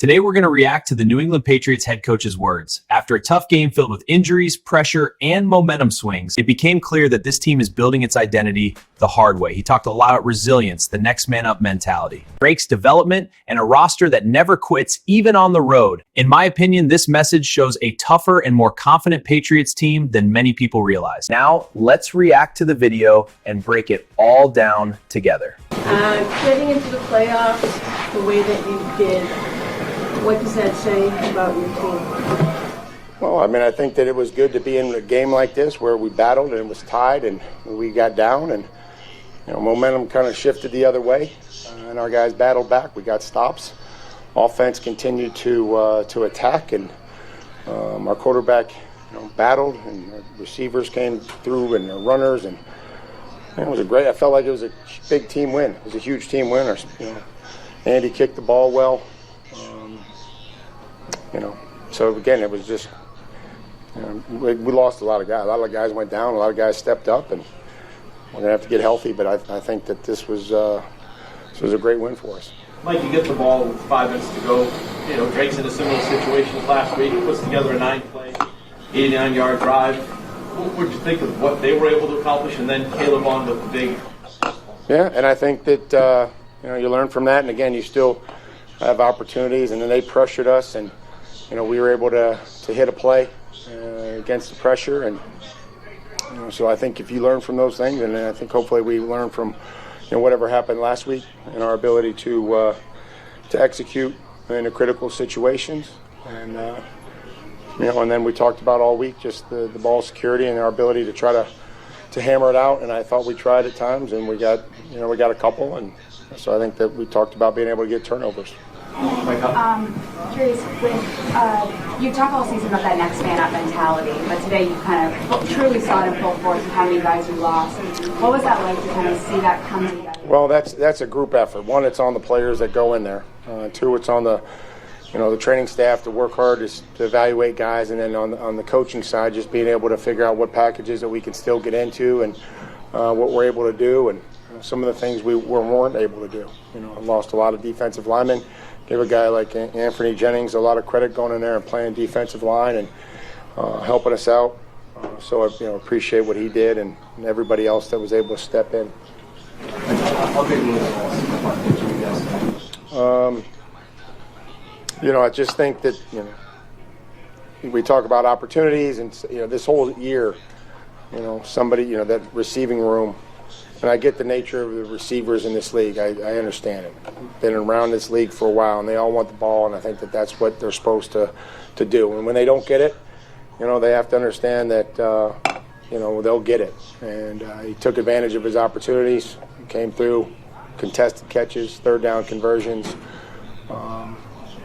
Today, we're going to react to the New England Patriots head coach's words. After a tough game filled with injuries, pressure, and momentum swings, it became clear that this team is building its identity the hard way. He talked a lot about resilience, the next man up mentality, breaks development, and a roster that never quits, even on the road. In my opinion, this message shows a tougher and more confident Patriots team than many people realize. Now, let's react to the video and break it all down together. Getting into the playoffs the way that you did, what does that say about your team? Well, I mean, I think that it was good to be in a game like this where we battled and it was tied and we got down and, momentum kind of shifted the other way and our guys battled back. We got stops. Offense continued to attack and our quarterback, battled and our receivers came through and the runners and it was I felt like it was a big team win. It was a huge team win. Andy kicked the ball well. So again, it was just, we lost a lot of guys. A lot of guys went down. A lot of guys stepped up, and we're gonna have to get healthy. But I think that this was a great win for us. Mike, you get the ball with 5 minutes to go. Drake's in a similar situation last week. He puts together a 9-play, 89-yard drive. What would you think of what they were able to accomplish, and then Caleb on with the big? Yeah, and I think that you learn from that, and again, you still have opportunities, and then they pressured us, and we were able to hit a play against the pressure, and so I think if you learn from those things, and I think hopefully we learn from whatever happened last week and our ability to execute in the critical situations, and and then we talked about all week just the ball security and our ability to try to hammer it out, and I thought we tried at times, and we got a couple, and so I think that we talked about being able to get turnovers. Curious, you talk all season about that next man up mentality, but today you kind of truly saw it in full force with how many guys you lost. What was that like to kind of see that come together? Well, that's a group effort. One, it's on the players that go in there. Two, it's on the the training staff to work hard to evaluate guys, and then on the coaching side, just being able to figure out what packages that we can still get into and what we're able to do, and some of the things we weren't able to do. I lost a lot of defensive linemen. Give a guy like Anthony Jennings a lot of credit going in there and playing defensive line and helping us out. So I appreciate what he did and everybody else that was able to step in. I just think that we talk about opportunities, and this whole year, somebody that receiving room. And I get the nature of the receivers in this league. I understand it. Been around this league for a while, and they all want the ball, and I think that that's what they're supposed to do. And when they don't get it, they have to understand that, they'll get it. And he took advantage of his opportunities, came through, contested catches, third down conversions.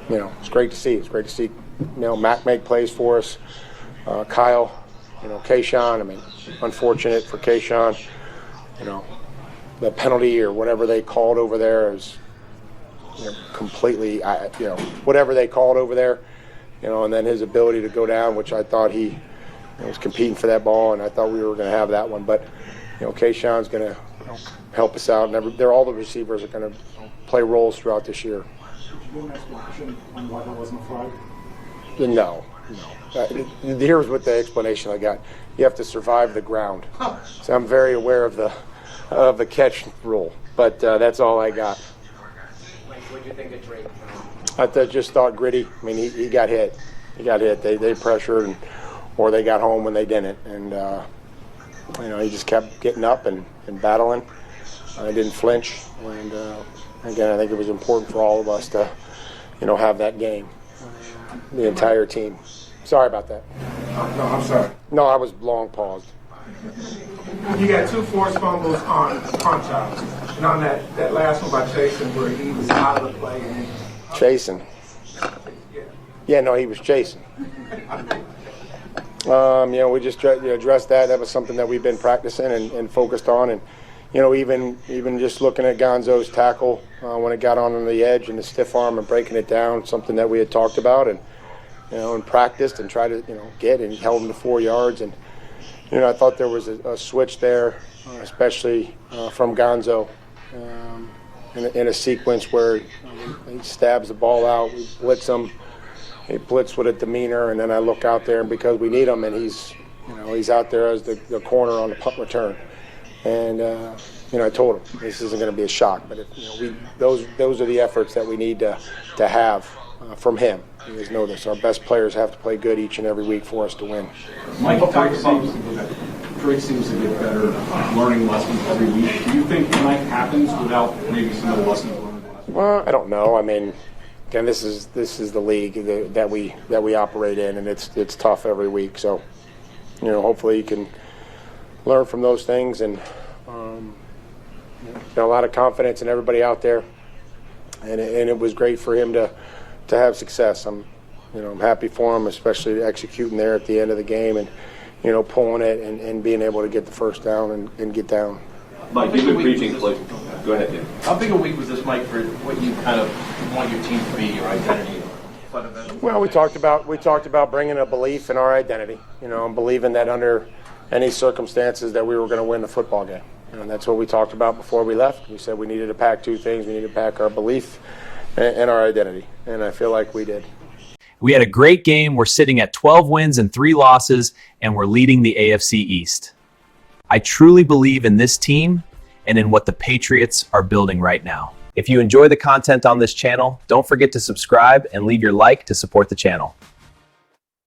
It's great to see. It's great to see, Mac make plays for us. Kyle, Kayshawn, unfortunate for Kayshawn. The penalty or whatever they called over there is completely, whatever they called over there, and then his ability to go down, which I thought he was competing for that ball, and I thought we were going to have that one. But, Kayshawn's going to help us out, and all the receivers are going to play roles throughout this year. Did you do an explanation on why that wasn't a flag? No. Here's what the explanation I got. You have to survive the ground. So I'm very aware of the catch rule, but that's all I got. What did you think of Drake? I just thought gritty. He got hit. He got hit. They pressured, or they got home when they didn't, and he just kept getting up and battling. I didn't flinch, and again, I think it was important for all of us to, have that game. The entire team. Sorry about that. No, I'm sorry. No, I was long paused. You got 2 forced fumbles on punch-outs. And on that last one by Jason where he was out of the play. Chasing. Yeah, no, he was chasing. We just addressed that. That was something that we've been practicing and focused on. And, even just looking at Gonzo's tackle when it got on the edge and the stiff arm and breaking it down, something that we had talked about and practiced and tried to get, and held him to 4 yards. And I thought there was a switch there, especially from Gonzo. in a sequence where he stabs the ball out, we blitz him, he blitz with a demeanor, and then I look out there, and because we need him, and he's out there as the corner on the punt return. And I told him this isn't going to be a shock, but those are the efforts that we need to have from him. You guys know this. Our best players have to play good each and every week for us to win. Mike, Drake seems to get better, learning lessons every week. Do you think tonight happens without maybe some of the lessons learned last week? Well, I don't know. I mean, again, this is the league that we operate in, and it's tough every week. So, hopefully you can learn from those things, and a lot of confidence in everybody out there. And it was great for him to have success. I'm happy for him, especially executing there at the end of the game and pulling it and being able to get the first down and get down. Mike, you've been preaching. Go ahead, Dave. How big a week was this, Mike, for what you kind of want your team to be, your identity? Well, we talked about bringing a belief in our identity, and believing that under any circumstances that we were going to win the football game. And that's what we talked about before we left. We said we needed to pack two things. We needed to pack our belief and our identity, and I feel like we did. We had a great game. We're sitting at 12 wins and 3 losses, and we're leading the AFC East. I truly believe in this team and in what the Patriots are building right now. If you enjoy the content on this channel, don't forget to subscribe and leave your like to support the channel.